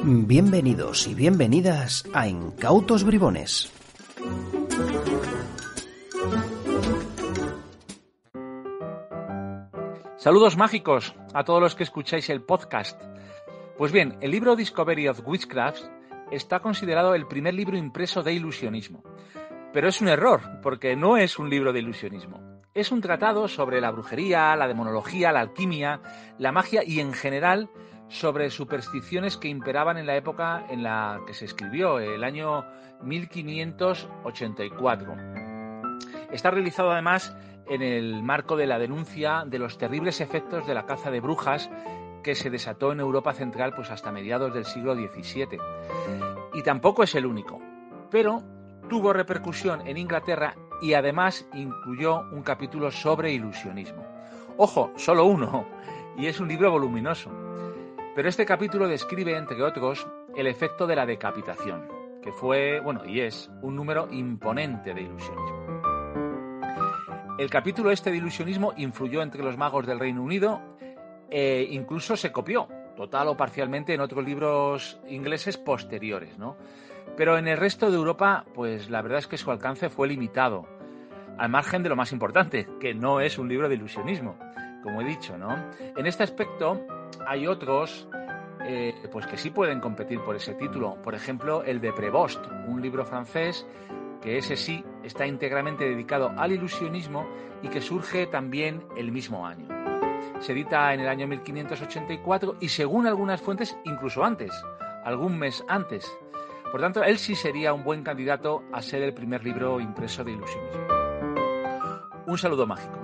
Bienvenidos y bienvenidas a Incautos Bribones. Saludos mágicos a todos los que escucháis el podcast. Pues bien, el libro Discovery of Witchcraft está considerado el primer libro impreso de ilusionismo. Pero es un error, porque no es un libro de ilusionismo. Es un tratado sobre la brujería, la demonología, la alquimia, la magia y en general sobre supersticiones que imperaban en la época en la que se escribió, el año 1584. Está realizado además en el marco de la denuncia de los terribles efectos de la caza de brujas que se desató en Europa Central pues hasta mediados del siglo XVII. Y tampoco es el único, pero tuvo repercusión en Inglaterra y además incluyó un capítulo sobre ilusionismo. Ojo, solo uno, y es un libro voluminoso. Pero este capítulo describe, entre otros, el efecto de la decapitación, que fue, y es, un número imponente de ilusionismo. El capítulo este de ilusionismo influyó entre los magos del Reino Unido e incluso se copió, total o parcialmente, en otros libros ingleses posteriores, ¿no? Pero en el resto de Europa, pues la verdad es que su alcance fue limitado, al margen de lo más importante, que no es un libro de ilusionismo, como he dicho, ¿no? En este aspecto hay otros pues que sí pueden competir por ese título. Por ejemplo, el de Prévost, un libro francés que ese sí está íntegramente dedicado al ilusionismo y que surge también el mismo año. Se edita en el año 1584 y según algunas fuentes incluso antes, algún mes antes. Por tanto, él sí sería un buen candidato a ser el primer libro impreso de ilusionismo. Un saludo mágico.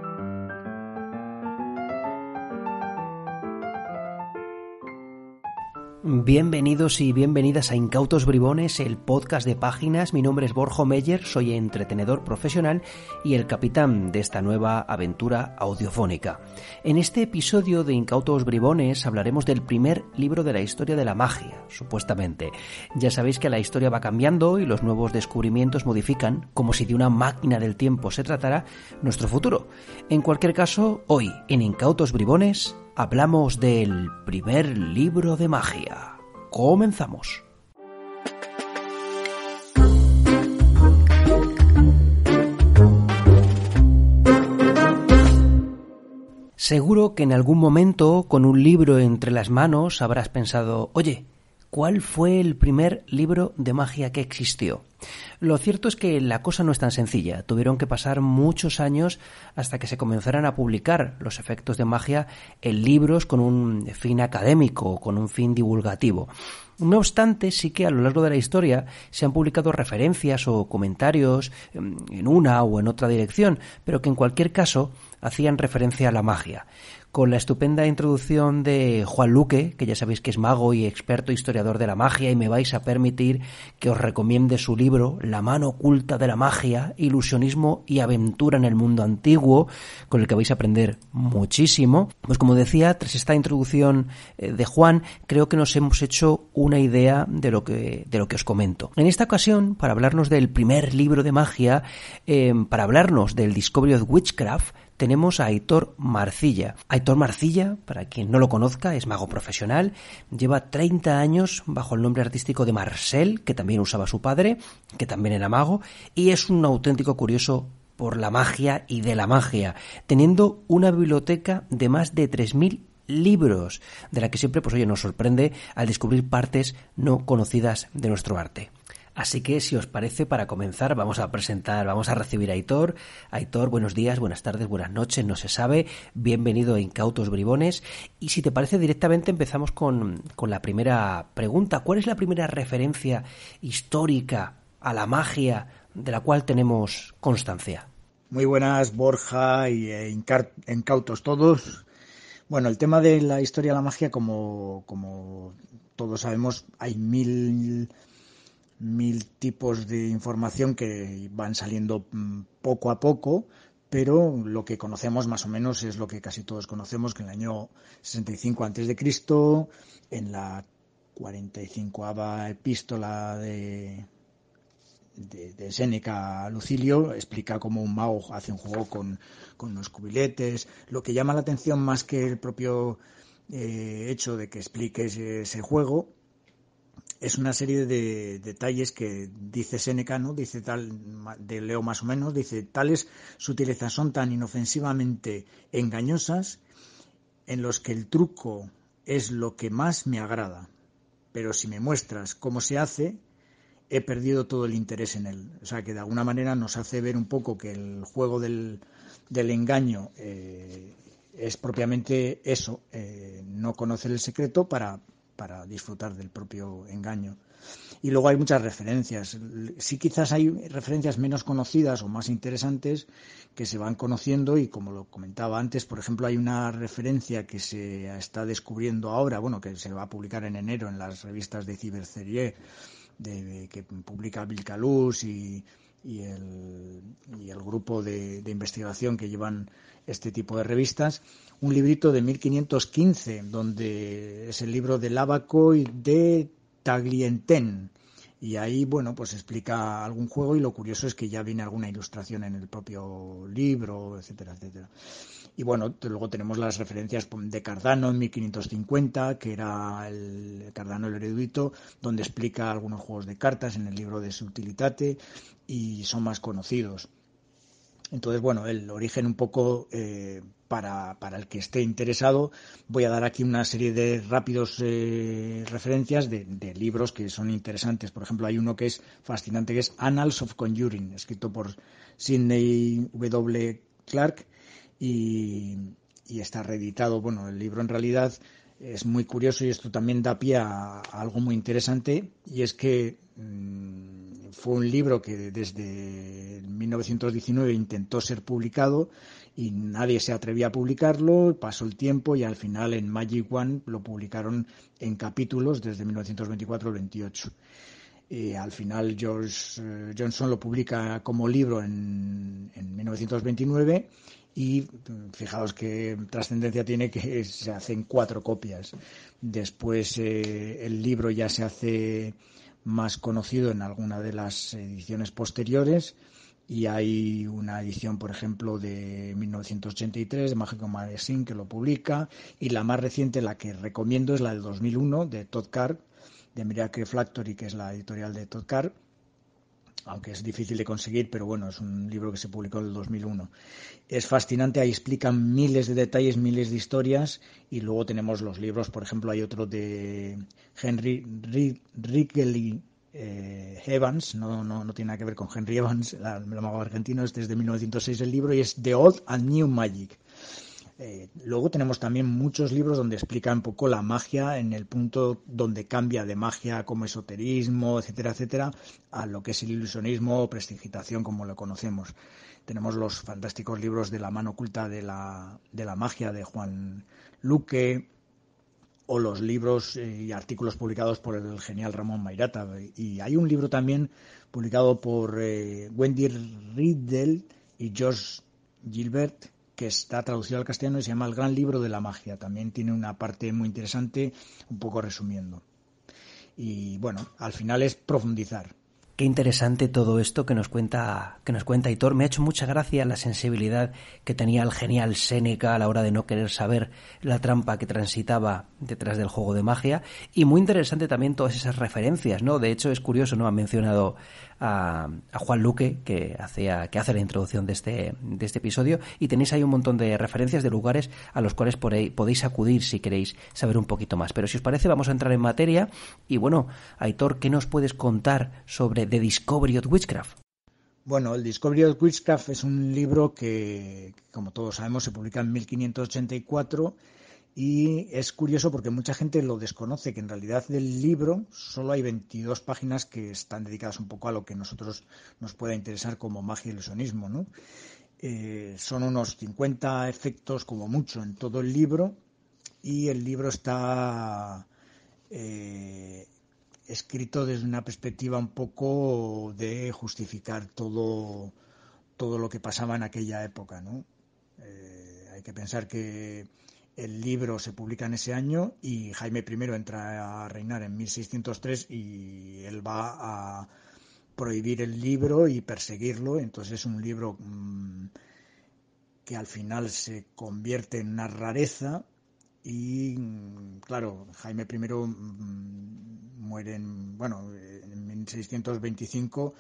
Bienvenidos y bienvenidas a Incautos Bribones, el podcast de páginas. Mi nombre es Borja Meyer, soy entretenedor profesional y el capitán de esta nueva aventura audiofónica. En este episodio de Incautos Bribones hablaremos del primer libro de la historia de la magia, supuestamente. Ya sabéis que la historia va cambiando y los nuevos descubrimientos modifican, como si de una máquina del tiempo se tratara, nuestro futuro. En cualquier caso, hoy en Incautos Bribones hablamos del primer libro de magia. Comenzamos. Seguro que en algún momento, con un libro entre las manos, habrás pensado, oye, ¿cuál fue el primer libro de magia que existió? Lo cierto es que la cosa no es tan sencilla. Tuvieron que pasar muchos años hasta que se comenzaran a publicar los efectos de magia en libros con un fin académico, con un fin divulgativo. No obstante, sí que a lo largo de la historia se han publicado referencias o comentarios en una o en otra dirección, pero que en cualquier caso hacían referencia a la magia. Con la estupenda introducción de Juan Luque, que ya sabéis que es mago y experto historiador de la magia, y me vais a permitir que os recomiende su libro La mano oculta de la magia, ilusionismo y aventura en el mundo antiguo, con el que vais a aprender muchísimo. Pues como decía, tras esta introducción de Juan, creo que nos hemos hecho una idea de lo que os comento. En esta ocasión, para hablarnos del primer libro de magia, para hablarnos del Discovery of Witchcraft, tenemos a Aitor Marcilla. Aitor Marcilla, para quien no lo conozca, es mago profesional, lleva 30 años bajo el nombre artístico de Marcel, que también usaba su padre, que también era mago, y es un auténtico curioso por la magia y de la magia, teniendo una biblioteca de más de 3.000 libros, de la que siempre nos sorprende al descubrir partes no conocidas de nuestro arte. Así que, si os parece, para comenzar, vamos a recibir a Aitor. Aitor, buenos días, buenas tardes, buenas noches, no se sabe. Bienvenido a Incautos Bribones. Y si te parece, directamente empezamos con la primera pregunta. ¿Cuál es la primera referencia histórica a la magia de la cual tenemos constancia? Muy buenas, Borja y incautos todos. Bueno, el tema de la historia de la magia, como todos sabemos, hay mil tipos de información que van saliendo poco a poco, pero lo que conocemos más o menos es lo que casi todos conocemos, que en el año 65 a.C., en la 45ª epístola de de Séneca, Lucilio, explica cómo un mago hace un juego con unos cubiletes. Lo que llama la atención más que el propio hecho de que explique ese juego es una serie de detalles que dice Séneca, ¿no? Dice leo más o menos, dice, tales sutilezas son tan inofensivamente engañosas en los que el truco es lo que más me agrada, pero si me muestras cómo se hace, he perdido todo el interés en él. O sea, que de alguna manera nos hace ver un poco que el juego del engaño es propiamente eso, no conocer el secreto para disfrutar del propio engaño. Y luego hay muchas referencias. Sí, quizás hay referencias menos conocidas o más interesantes que se van conociendo, y como lo comentaba antes, por ejemplo, hay una referencia que se está descubriendo ahora, bueno, que se va a publicar en enero en las revistas de Cyberserie, que publica Bill Calus y el grupo de investigación que llevan este tipo de revistas, un librito de 1515, donde es el libro del Ábaco y de Taglienten. Y ahí, bueno, pues explica algún juego, y lo curioso es que ya viene alguna ilustración en el propio libro, etcétera, etcétera. Y bueno, luego tenemos las referencias de Cardano en 1550, que era el Cardano el erudito, donde explica algunos juegos de cartas en el libro de Subtilitate, y son más conocidos. Entonces, bueno, el origen un poco para el que esté interesado, voy a dar aquí una serie de rápidos referencias de libros que son interesantes. Por ejemplo, hay uno que es fascinante, que es Annals of Conjuring, escrito por Sidney W. Clark, y está reeditado. Bueno, el libro en realidad es muy curioso, y esto también da pie a algo muy interesante, y es que fue un libro que desde 1919 intentó ser publicado y nadie se atrevía a publicarlo, pasó el tiempo y al final en Magic One lo publicaron en capítulos desde 1924 al 28. Al final George Johnson lo publica como libro en 1929, y fijaos qué trascendencia tiene que se hacen 4 copias. Después el libro ya se hace más conocido en alguna de las ediciones posteriores, y hay una edición, por ejemplo, de 1983 de Magic Magazine que lo publica, y la más reciente, la que recomiendo, es la del 2001 de Todd Carr, de Miracle Factory, que es la editorial de Todd Carr, aunque es difícil de conseguir, pero bueno, es un libro que se publicó en el 2001. Es fascinante, ahí explican miles de detalles, miles de historias, y luego tenemos los libros, por ejemplo, hay otro de Henry Wrigley Evans, no tiene nada que ver con Henry Evans, el mago argentino, este es de 1906 el libro, y es The Old and New Magic. Luego tenemos también muchos libros donde explica un poco la magia, en el punto donde cambia de magia como esoterismo, etcétera, etcétera, a lo que es el ilusionismo o prestigitación como lo conocemos. Tenemos los fantásticos libros de La mano oculta de la magia de Juan Luque, o los libros y artículos publicados por el genial Ramón Mairata. Y hay un libro también publicado por Wendy Riddle y George Gilbert, que está traducido al castellano y se llama El Gran Libro de la Magia. También tiene una parte muy interesante, un poco resumiendo. Y bueno, al final es profundizar. Qué interesante todo esto que nos cuenta Aitor. Me ha hecho mucha gracia la sensibilidad que tenía el genial Séneca a la hora de no querer saber la trampa que transitaba detrás del juego de magia, y muy interesante también todas esas referencias, ¿no? De hecho, es curioso, ¿no? Han mencionado a Juan Luque, que hace la introducción de este episodio, y tenéis ahí un montón de referencias de lugares a los cuales podéis acudir si queréis saber un poquito más. Pero si os parece, vamos a entrar en materia. Y bueno, Aitor, ¿qué nos puedes contar sobre The Discovery of Witchcraft? Bueno, el Discovery of Witchcraft es un libro que, como todos sabemos, se publica en 1584, y es curioso porque mucha gente lo desconoce, que en realidad del libro solo hay 22 páginas que están dedicadas un poco a lo que nosotros nos pueda interesar como magia y ilusionismo, ¿no? Son unos 50 efectos como mucho en todo el libro, y el libro está escrito desde una perspectiva un poco de justificar todo lo que pasaba en aquella época, ¿no? Hay que pensar que el libro se publica en ese año y Jaime I entra a reinar en 1603, y él va prohibir el libro y perseguirlo. Entonces es un libro que al final se convierte en una rareza y, claro, Jaime I muere en 1625.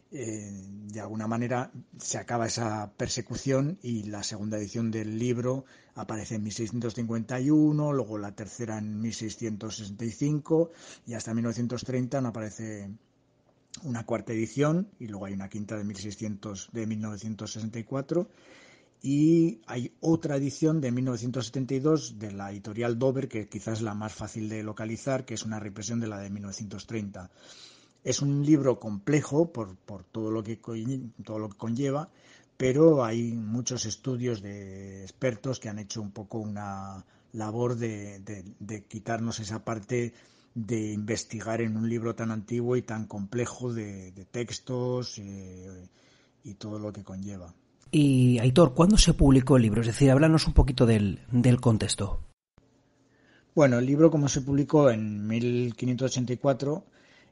De alguna manera se acaba esa persecución y la segunda edición del libro aparece en 1651, luego la tercera en 1665 y hasta 1930 no aparece una cuarta edición, y luego hay una quinta de 1964, y hay otra edición de 1972 de la editorial Dover, que quizás es la más fácil de localizar, que es una reimpresión de la de 1930. Es un libro complejo por todo lo que conlleva, pero hay muchos estudios de expertos que han hecho un poco una labor de quitarnos esa parte de investigar en un libro tan antiguo y tan complejo de textos y todo lo que conlleva. Y Aitor, ¿cuándo se publicó el libro? Es decir, háblanos un poquito del contexto. Bueno, el libro, como se publicó en 1584,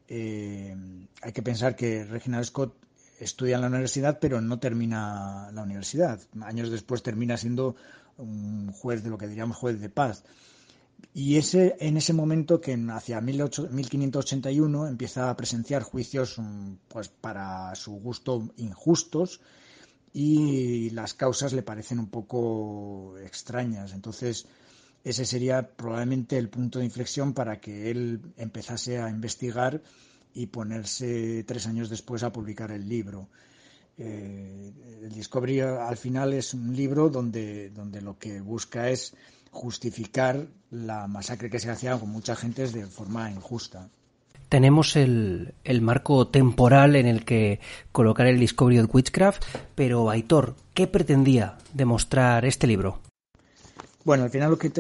hay que pensar que Reginald Scott estudia en la universidad, pero no termina la universidad. Años después termina siendo un juez de lo que diríamos juez de paz. Y en ese momento, que hacia 1581 empieza a presenciar juicios, pues para su gusto, injustos, y las causas le parecen un poco extrañas. Entonces, ese sería probablemente el punto de inflexión para que él empezase a investigar y ponerse 3 años después a publicar el libro. El Discovery al final es un libro donde lo que busca es justificar la masacre que se hacía con mucha gente de forma injusta. Tenemos el marco temporal en el que colocar el Discovery of Witchcraft, pero Aitor, ¿qué pretendía demostrar este libro? Bueno, al final lo que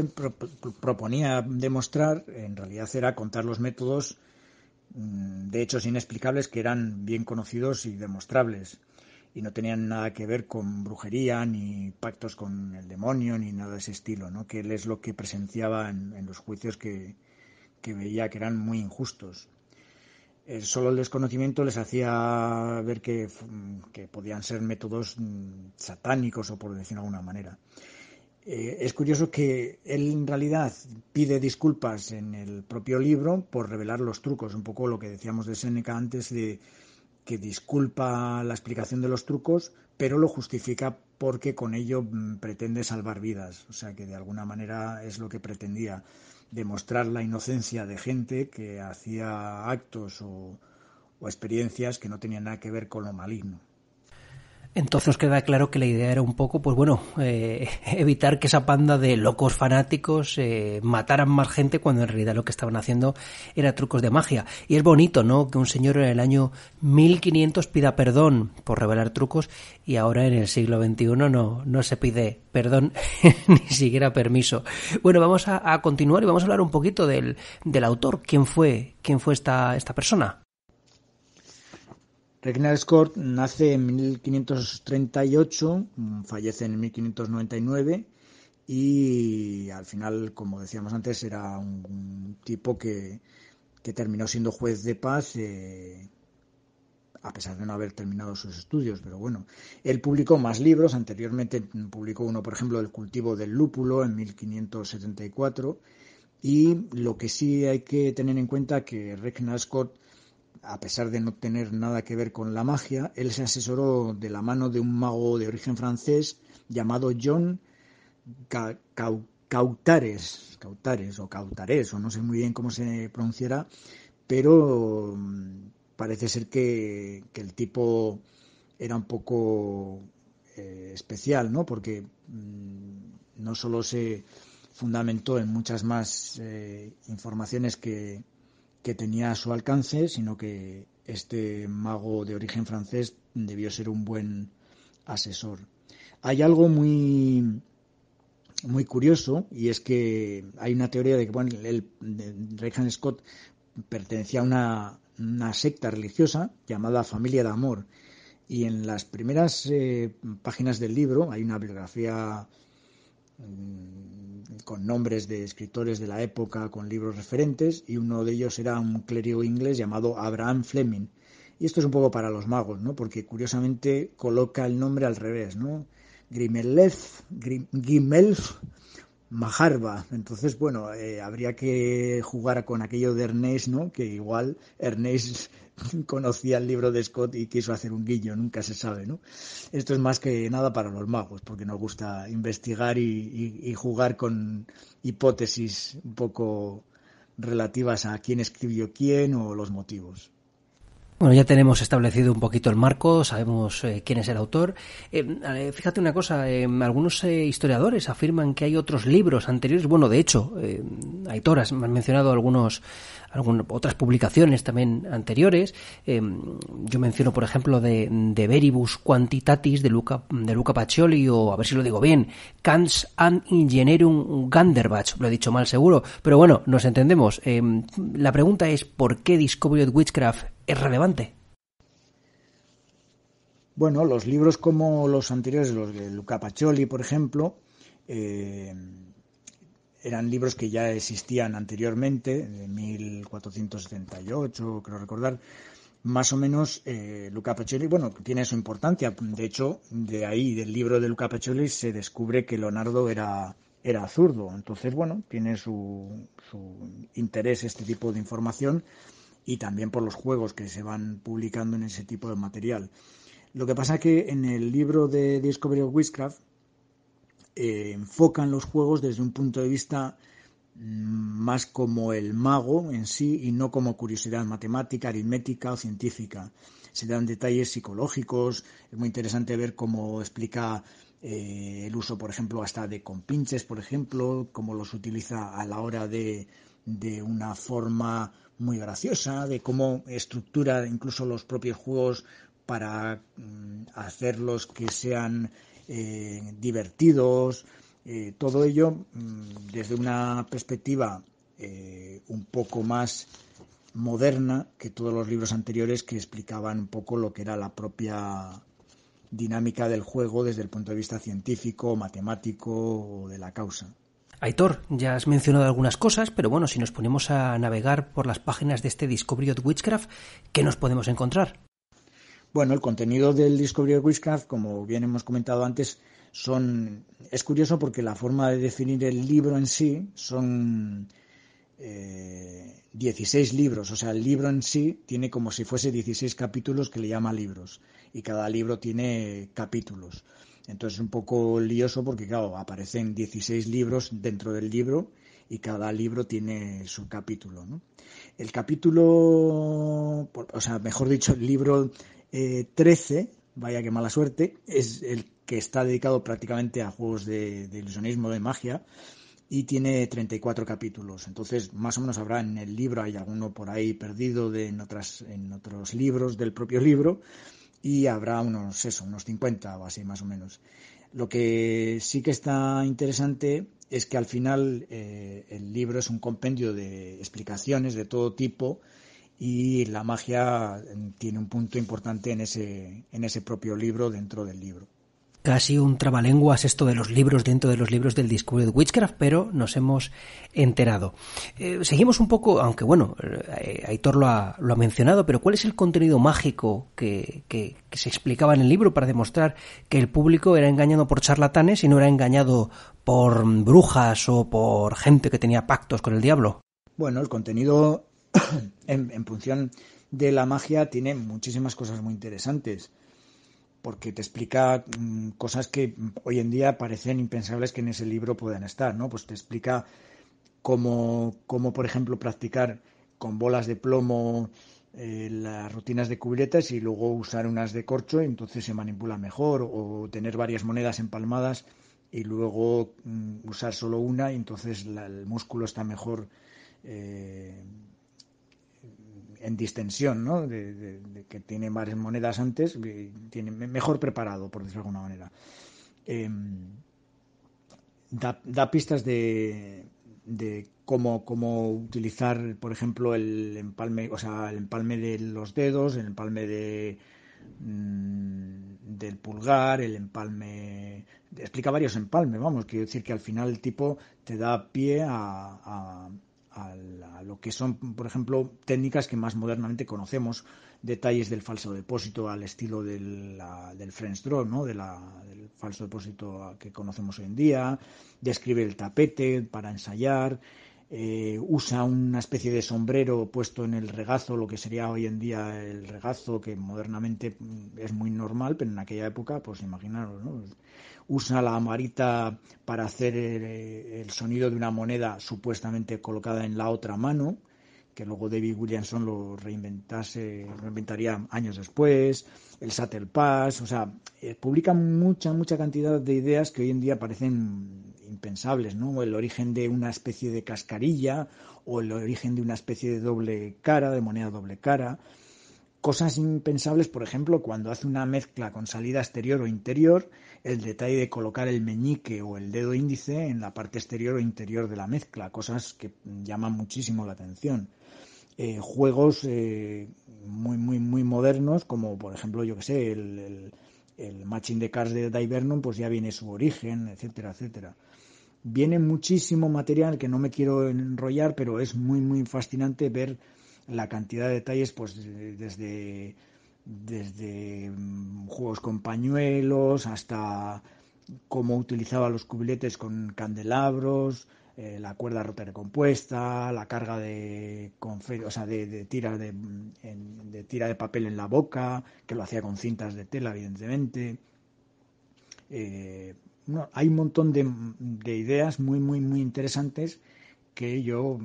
proponía demostrar en realidad era contar los métodos de hechos inexplicables que eran bien conocidos y demostrables, y no tenían nada que ver con brujería, ni pactos con el demonio, ni nada de ese estilo, ¿no? Que él es lo que presenciaba en los juicios que veía que eran muy injustos. Solo el desconocimiento les hacía ver que podían ser métodos satánicos, o por decirlo de alguna manera. Es curioso que él en realidad pide disculpas en el propio libro por revelar los trucos, un poco lo que decíamos de Séneca antes, de que disculpa la explicación de los trucos, pero lo justifica porque con ello pretende salvar vidas. O sea que de alguna manera es lo que pretendía, demostrar la inocencia de gente que hacía actos o experiencias que no tenían nada que ver con lo maligno. Entonces queda claro que la idea era un poco, pues bueno, evitar que esa panda de locos fanáticos mataran más gente cuando en realidad lo que estaban haciendo era trucos de magia. Y es bonito, ¿no?, que un señor en el año 1500 pida perdón por revelar trucos y ahora en el siglo XXI no se pide perdón ni siquiera permiso. Bueno, vamos a continuar y vamos a hablar un poquito del autor. ¿Quién fue esta persona? Reginald Scott nace en 1538, fallece en 1599 y al final, como decíamos antes, era un tipo que terminó siendo juez de paz, a pesar de no haber terminado sus estudios. Pero bueno, él publicó más libros. Anteriormente publicó uno, por ejemplo, El cultivo del lúpulo en 1574, y lo que sí hay que tener en cuenta que Reginald Scott, a pesar de no tener nada que ver con la magia, él se asesoró de la mano de un mago de origen francés llamado John Cautares, o no sé muy bien cómo se pronunciará, pero parece ser que el tipo era un poco especial, ¿no? Porque no solo se fundamentó en muchas más informaciones que tenía a su alcance, sino que este mago de origen francés debió ser un buen asesor. Hay algo muy curioso, y es que hay una teoría de que Reginald Scott pertenecía a una secta religiosa llamada Familia de Amor, y en las primeras páginas del libro hay una biografía con nombres de escritores de la época, con libros referentes, y uno de ellos era un clérigo inglés llamado Abraham Fleming, Y esto es un poco para los magos, ¿no? Porque curiosamente coloca el nombre al revés, ¿no? Gimelf Majarba. Entonces, bueno, habría que jugar con aquello de Ernest, ¿no? Que igual Ernest conocía el libro de Scott y quiso hacer un guiño, nunca se sabe, ¿no? Esto es más que nada para los magos, porque nos gusta investigar y jugar con hipótesis un poco relativas a quién escribió quién o los motivos. Bueno, ya tenemos establecido un poquito el marco, sabemos quién es el autor. Fíjate una cosa, algunos historiadores afirman que hay otros libros anteriores. Bueno, de hecho, Aitor, has mencionado algunas otras publicaciones también anteriores. Yo menciono, por ejemplo, de Veribus Quantitatis de Luca Pacioli, o, a ver si lo digo bien, Kants and Ingenierum Ganderbach. Lo he dicho mal seguro, pero bueno, nos entendemos. La pregunta es, ¿por qué Discovery of Witchcraft es relevante? Bueno, los libros como los anteriores, los de Luca Pacioli, por ejemplo, eran libros que ya existían anteriormente, de 1478, creo recordar. Más o menos, Luca Pacioli, bueno, tiene su importancia. De hecho, de ahí, del libro de Luca Pacioli, se descubre que Leonardo era zurdo. Entonces, bueno, tiene su interés este tipo de información, y también por los juegos que se van publicando en ese tipo de material. Lo que pasa es que en el libro de Discovery of Witchcraft enfocan los juegos desde un punto de vista más como el mago en sí y no como curiosidad matemática, aritmética o científica. Se dan detalles psicológicos, es muy interesante ver cómo explica el uso, por ejemplo, hasta de compinches, por ejemplo, cómo los utiliza a la hora de una forma muy graciosa, de cómo estructura incluso los propios juegos para hacerlos que sean divertidos, todo ello desde una perspectiva un poco más moderna que todos los libros anteriores, que explicaban un poco lo que era la propia dinámica del juego desde el punto de vista científico, matemático o de la causa. Aitor, ya has mencionado algunas cosas, pero bueno, si nos ponemos a navegar por las páginas de este Discovery of Witchcraft, ¿qué nos podemos encontrar? Bueno, el contenido del Discovery of Witchcraft, como bien hemos comentado antes, es curioso porque la forma de definir el libro en sí son 16 libros, o sea, el libro en sí tiene como si fuese 16 capítulos que le llama libros, y cada libro tiene capítulos. Entonces es un poco lioso porque, claro, aparecen 16 libros dentro del libro y cada libro tiene su capítulo, ¿no? El capítulo, o sea, mejor dicho, el libro 13, vaya que mala suerte, es el que está dedicado prácticamente a juegos de ilusionismo, de magia, y tiene 34 capítulos. Entonces, más o menos habrá en el libro, hay alguno por ahí perdido en otros libros del propio libro, y habrá unos 50 o así más o menos. Lo que sí que está interesante es que al final el libro es un compendio de explicaciones de todo tipo, y la magia tiene un punto importante en ese propio libro, dentro del libro. Casi un trabalenguas esto de los libros dentro de los libros del Discovery of Witchcraft, pero nos hemos enterado. Seguimos un poco, aunque bueno, Aitor lo ha mencionado, pero ¿cuál es el contenido mágico que se explicaba en el libro para demostrar que el público era engañado por charlatanes y no era engañado por brujas o por gente que tenía pactos con el diablo? Bueno, el contenido en función de la magia tiene muchísimas cosas muy interesantes, porque te explica cosas que hoy en día parecen impensables que en ese libro puedan estar, ¿no? Pues te explica cómo por ejemplo, practicar con bolas de plomo las rutinas de cubretas y luego usar unas de corcho, y entonces se manipula mejor, o tener varias monedas empalmadas y luego usar solo una, y entonces el músculo está mejor en distensión, ¿no? De que tiene varias monedas antes, tiene mejor preparado, por decirlo de alguna manera. Da pistas de cómo utilizar, por ejemplo, el empalme, o sea, el empalme de los dedos, el empalme del pulgar, el empalme. Explica varios empalmes, vamos, quiero decir que al final el tipo te da pie a a lo que son, por ejemplo, técnicas que más modernamente conocemos, detalles del falso depósito al estilo del French draw, ¿no? Del falso depósito que conocemos hoy en día, describe el tapete para ensayar, usa una especie de sombrero puesto en el regazo, lo que sería hoy en día el regazo, que modernamente es muy normal, pero en aquella época, pues imaginaros, ¿no? Usa la varita para hacer el sonido de una moneda supuestamente colocada en la otra mano, que luego David Williamson lo reinventaría años después, el Satel Pass, o sea, publica mucha cantidad de ideas que hoy en día parecen impensables, ¿no? El origen de una especie de cascarilla o el origen de una especie de doble cara, de moneda doble cara. Cosas impensables, por ejemplo, cuando hace una mezcla con salida exterior o interior, el detalle de colocar el meñique o el dedo índice en la parte exterior o interior de la mezcla, cosas que llaman muchísimo la atención. Juegos muy modernos, como por ejemplo, yo que sé, el Matching the Cards de Dai Vernon, pues ya viene su origen, etcétera. Viene muchísimo material que no me quiero enrollar, pero es muy fascinante ver la cantidad de detalles, pues desde juegos con pañuelos hasta cómo utilizaba los cubiletes con candelabros, la cuerda rota recompuesta, la carga de tira de tira de papel en la boca, que lo hacía con cintas de tela, evidentemente. Hay un montón de ideas muy interesantes que yo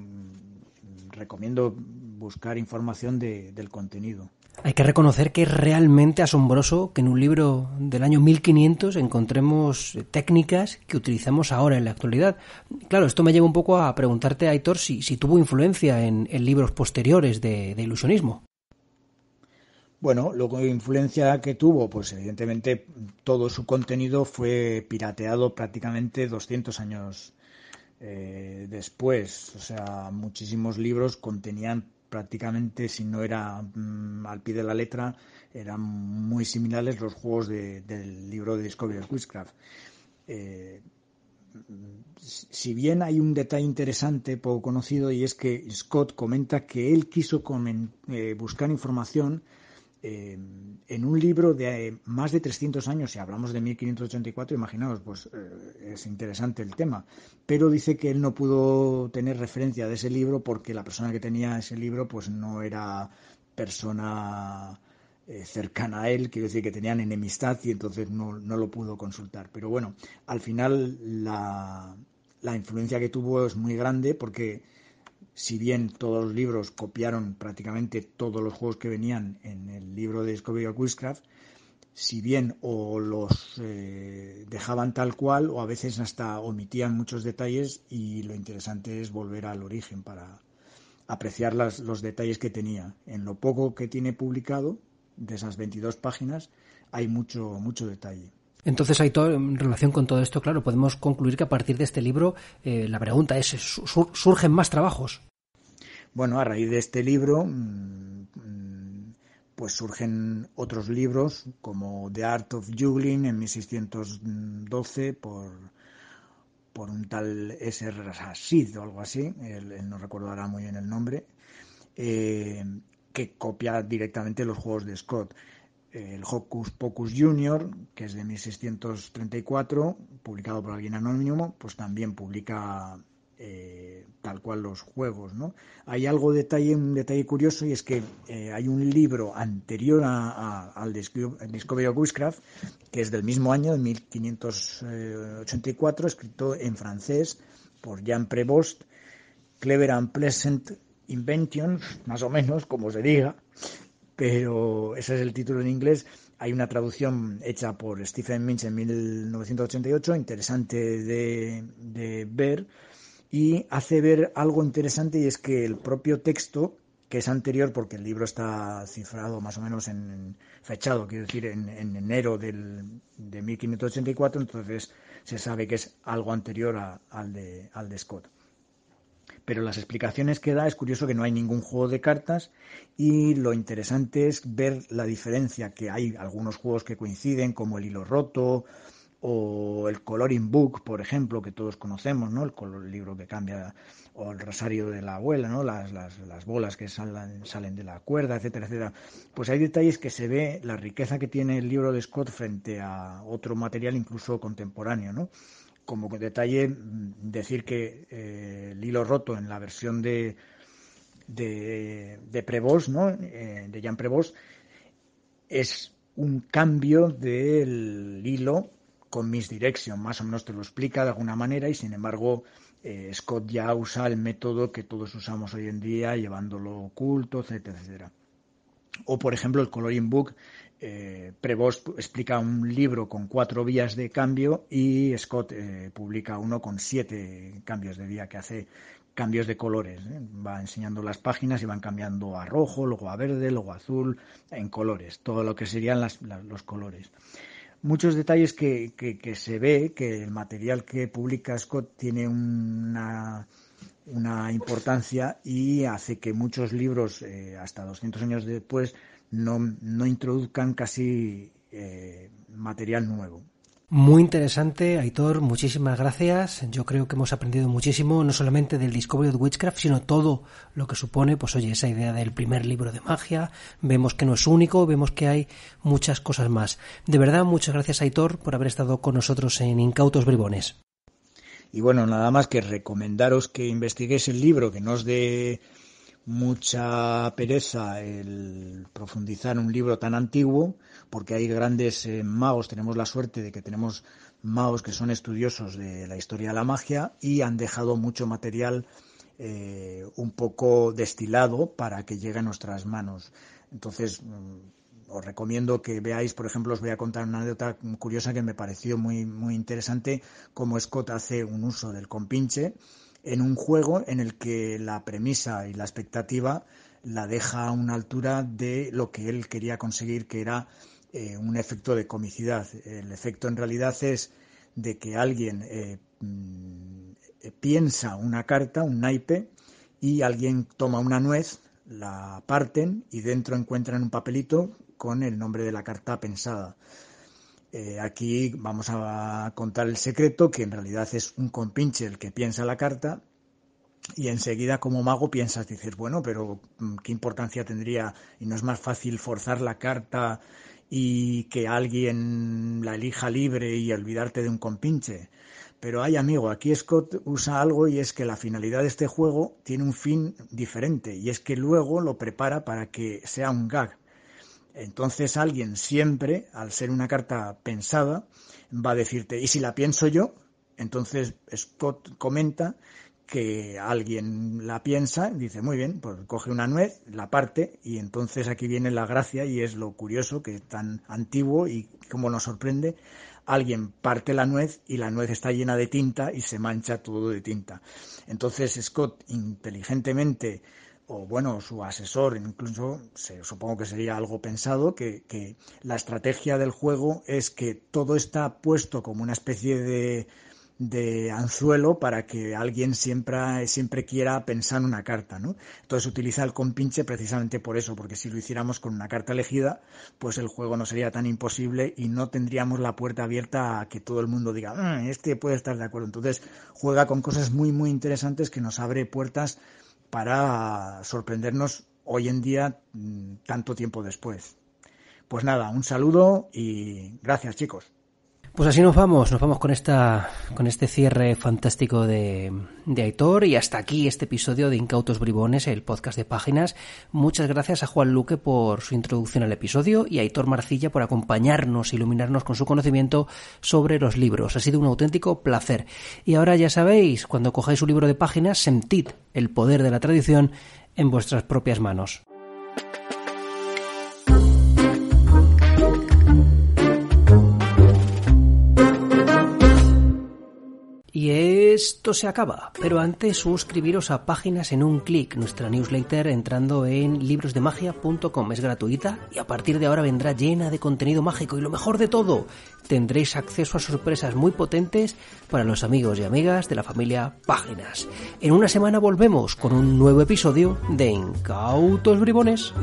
recomiendo buscar información del contenido. Hay que reconocer que es realmente asombroso que en un libro del año 1500 encontremos técnicas que utilizamos ahora en la actualidad. Claro, esto me lleva un poco a preguntarte, Aitor, si tuvo influencia en libros posteriores de ilusionismo. Bueno, luego influencia que tuvo, pues evidentemente todo su contenido fue pirateado prácticamente 200 años después. O sea, muchísimos libros contenían prácticamente, si no era al pie de la letra, eran muy similares los juegos del libro de Discovery of Witchcraft. Si bien hay un detalle interesante, poco conocido, y es que Scott comenta que él quiso buscar información en un libro de más de 300 años, si hablamos de 1584, imaginaos, pues es interesante el tema, pero dice que él no pudo tener referencia de ese libro porque la persona que tenía ese libro pues no era persona cercana a él, quiero decir que tenían enemistad y entonces no lo pudo consultar. Pero bueno, al final la influencia que tuvo es muy grande porque si bien todos los libros copiaron prácticamente todos los juegos que venían en el libro de Discovery of Witchcraft, si bien o los dejaban tal cual o a veces hasta omitían muchos detalles, y lo interesante es volver al origen para apreciar los detalles que tenía. En lo poco que tiene publicado, de esas 22 páginas, hay mucho detalle. Entonces, Aitor, en relación con todo esto, claro, podemos concluir que a partir de este libro la pregunta es, ¿surgen más trabajos? Bueno, a raíz de este libro pues surgen otros libros como The Art of Juggling en 1612 por un tal S. Rashid o algo así, él no recuerdo ahora muy bien el nombre, que copia directamente los juegos de Scott. El Hocus Pocus Junior, que es de 1634, publicado por alguien anónimo, pues también publica tal cual los juegos, ¿no? Hay un detalle curioso, y es que hay un libro anterior al Discovery of Witchcraft, que es del mismo año, de 1584, escrito en francés por Jean Prévost, Clever and Pleasant Inventions, más o menos, como se diga, pero ese es el título en inglés. Hay una traducción hecha por Stephen Minch en 1988, interesante de ver, y hace ver algo interesante, y es que el propio texto, que es anterior, porque el libro está cifrado más o menos fechado, quiero decir, en enero de 1584, entonces se sabe que es algo anterior al de Scott. Pero las explicaciones que da, es curioso que no hay ningún juego de cartas, y lo interesante es ver la diferencia, que hay algunos juegos que coinciden, como el hilo roto o el Coloring Book, por ejemplo, que todos conocemos, ¿no? El libro que cambia, o el rosario de la abuela, ¿no? Las bolas que salen de la cuerda, etcétera, etcétera. Pues hay detalles que se ve la riqueza que tiene el libro de Scott frente a otro material incluso contemporáneo, ¿no? Como detalle, decir que el hilo roto en la versión de Prevost, ¿no? De Jean Prevost, es un cambio del hilo con misdirection, más o menos te lo explica de alguna manera, y sin embargo Scott ya usa el método que todos usamos hoy en día, llevándolo oculto, etcétera, etcétera. O por ejemplo el Coloring Book, Prevost explica un libro con 4 vías de cambio y Scott publica uno con 7 cambios de vía, que hace cambios de colores, va enseñando las páginas y van cambiando a rojo, luego a verde, luego a azul, en colores, todo lo que serían los colores. Muchos detalles que se ve que el material que publica Scott tiene una importancia y hace que muchos libros, hasta 200 años después, no introduzcan casi material nuevo. Muy interesante, Aitor, muchísimas gracias. Yo creo que hemos aprendido muchísimo, no solamente del Discovery of Witchcraft, sino todo lo que supone, pues oye, esa idea del primer libro de magia. Vemos que no es único, vemos que hay muchas cosas más. De verdad, muchas gracias, Aitor, por haber estado con nosotros en Incautos Bribones. Y bueno, nada más que recomendaros que investiguéis el libro, que no os dé mucha pereza el profundizar en un libro tan antiguo, porque hay grandes magos, tenemos la suerte de que tenemos magos que son estudiosos de la historia de la magia y han dejado mucho material un poco destilado para que llegue a nuestras manos. Entonces, os recomiendo que veáis, por ejemplo, os voy a contar una anécdota curiosa que me pareció muy, muy interesante, cómo Scott hace un uso del compinche en un juego en el que la premisa y la expectativa la deja a una altura de lo que él quería conseguir, que era un efecto de comicidad. El efecto en realidad es de que alguien piensa una carta, un naipe, y alguien toma una nuez, la parten y dentro encuentran un papelito con el nombre de la carta pensada. Aquí vamos a contar el secreto, que en realidad es un compinche el que piensa la carta, y enseguida como mago piensas, dices, bueno, pero ¿qué importancia tendría? ¿Y no es más fácil forzar la carta y que alguien la elija libre y olvidarte de un compinche? Pero ay, amigo, aquí Scott usa algo, y es que la finalidad de este juego tiene un fin diferente, y es que luego lo prepara para que sea un gag. Entonces alguien siempre, al ser una carta pensada, va a decirte, ¿y si la pienso yo? Entonces Scott comenta que alguien la piensa, dice, muy bien, pues coge una nuez, la parte, y entonces aquí viene la gracia, y es lo curioso, que es tan antiguo y como nos sorprende. Alguien parte la nuez y la nuez está llena de tinta y se mancha todo de tinta. Entonces Scott inteligentemente, o bueno, su asesor incluso, supongo que sería algo pensado, que la estrategia del juego es que todo está puesto como una especie de anzuelo para que alguien siempre quiera pensar en una carta, ¿no? Entonces utiliza el compinche precisamente por eso, porque si lo hiciéramos con una carta elegida, pues el juego no sería tan imposible y no tendríamos la puerta abierta a que todo el mundo diga, este puede estar de acuerdo. Entonces juega con cosas muy, muy interesantes que nos abre puertas para sorprendernos hoy en día, tanto tiempo después. Pues nada, un saludo y gracias, chicos. Pues así nos vamos con este cierre fantástico de Aitor, y hasta aquí este episodio de Incautos Bribones, el podcast de Páginas. Muchas gracias a Juan Luque por su introducción al episodio y a Aitor Marcilla por acompañarnos e iluminarnos con su conocimiento sobre los libros. Ha sido un auténtico placer. Y ahora ya sabéis, cuando cojáis un libro de Páginas, sentid el poder de la tradición en vuestras propias manos. Y esto se acaba, pero antes suscribiros a Páginas en un clic, nuestra newsletter, entrando en librosdemagia.com. Es gratuita y a partir de ahora vendrá llena de contenido mágico, y lo mejor de todo, tendréis acceso a sorpresas muy potentes para los amigos y amigas de la familia Páginas. En una semana volvemos con un nuevo episodio de Incautos Bribones.